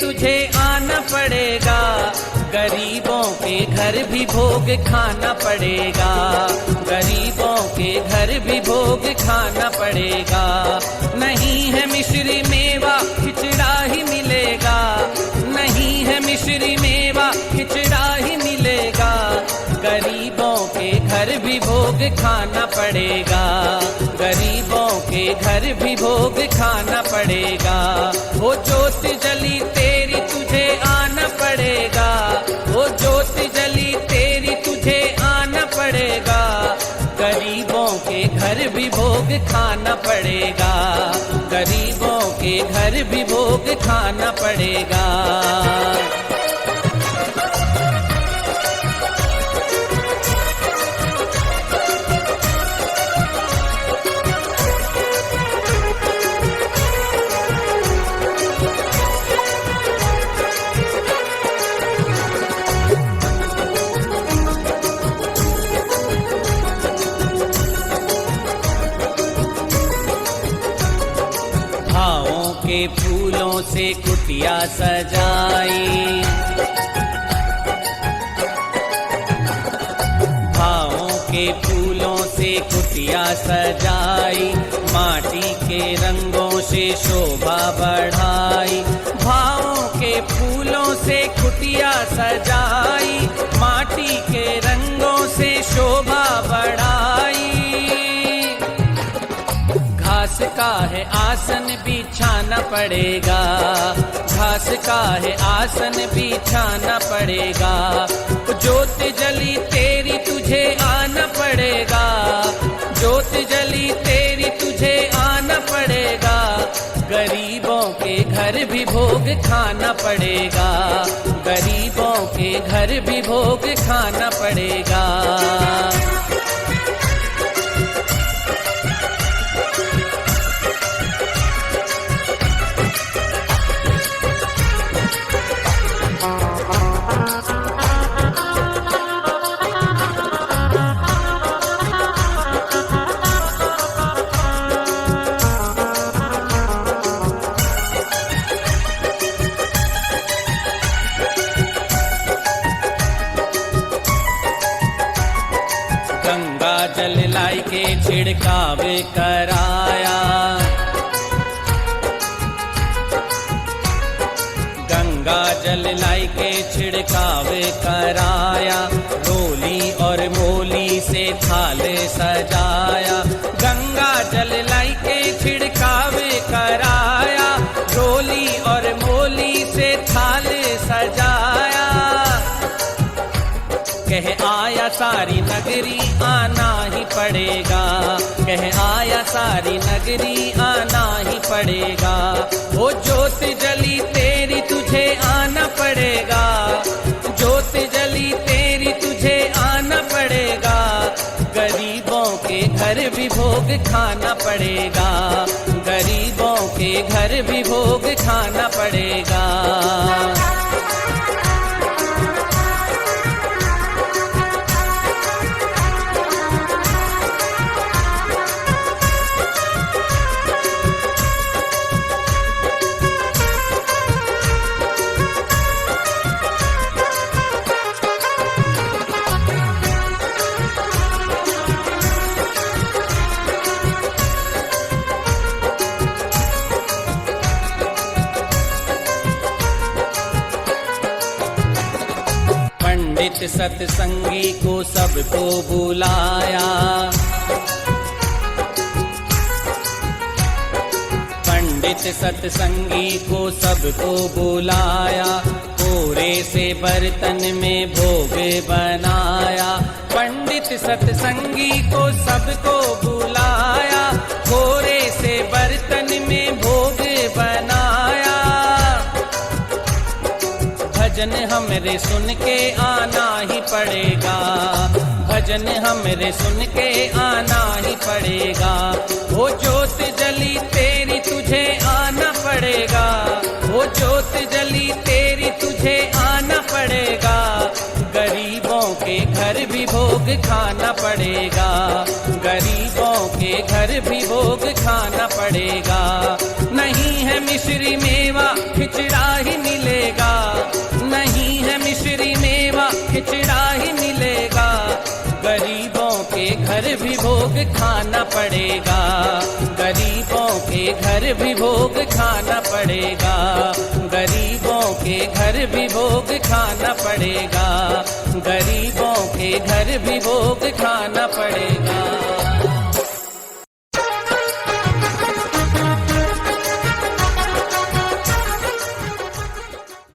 तुझे आना पड़ेगा, गरीबों के घर भी भोग खाना पड़ेगा, गरीबों के घर भी भोग खाना पड़ेगा। नहीं है मिश्री मेवा खिचड़ा ही मिलेगा, नहीं है मिश्री मेवा खिचड़ा ही मिलेगा, गरीबों के घर भी भोग खाना पड़ेगा, गरीबों के घर भी भोग खाना पड़ेगा। वो ज्योति जली तेरी तुझे आना पड़ेगा, वो ज्योति जली तेरी तुझे आना पड़ेगा, गरीबों के घर भी भोग खाना पड़ेगा, गरीबों के घर भी भोग खाना पड़ेगा। भावों के फूलों से कुटिया सजाई, भावों के फूलों से कुटिया सजाई, माटी के रंगों से शोभा बढ़ाई, भावों के फूलों से कुटिया सजाई, माटी के रंगों से शोभा बढ़ाई। घास का है आसन बिछाना पड़ेगा, घास का है आसन बिछाना पड़ेगा, ज्योत जली तेरी तुझे आना पड़ेगा, ज्योत जली तेरी तुझे आना पड़ेगा, गरीबों के घर भी भोग खाना पड़ेगा, गरीबों के घर भी भोग खाना पड़ेगा। गंगा जल लाई के छिड़काव कराया, गंगा जल लाई के छिड़काव कराया, रोली और मोली से थाल सजाया, गंगा जल लाई के छिड़काव कराया, रोली और मोली से थाल सजाया। कह आया सारी नगरी आना ही पड़ेगा, कह आया सारी नगरी आना ही पड़ेगा, वो ज्योत जली तेरी तुझे आना पड़ेगा, ज्योत जली तेरी तुझे आना पड़ेगा, गरीबों के घर भी भोग खाना पड़ेगा, गरीबों के घर भी भोग खाना पड़ेगा। पंडित सत्संगी को सबको बुलाया, पंडित सत्संगी को सबको बुलाया, कोरे से बर्तन में भोग बनाया, पंडित सत्संगी को सबको बुलाया, कोरे से बर्तन में भोग बनाया। भजन हमरे सुन के आना ही पड़ेगा, भजन हमरे सुन के आना ही पड़ेगा, वो ज्योत जली तेरी तुझे आना पड़ेगा, वो ज्योत जली तेरी तुझे आना पड़ेगा, गरीबों के घर भी भोग खाना पड़ेगा, गरीबों के के घर भी भोग खाना पड़ेगा। नहीं है मिश्री मेवा खिचड़ा ही मिलेगा, नहीं है मिश्री मेवा खिचड़ा ही मिलेगा। गरीबों के घर भी भोग खाना पड़ेगा, गरीबों के घर भी भोग खाना पड़ेगा, गरीबों के घर भी भोग खाना पड़ेगा, गरीबों के घर भी भोग खाना पड़ेगा।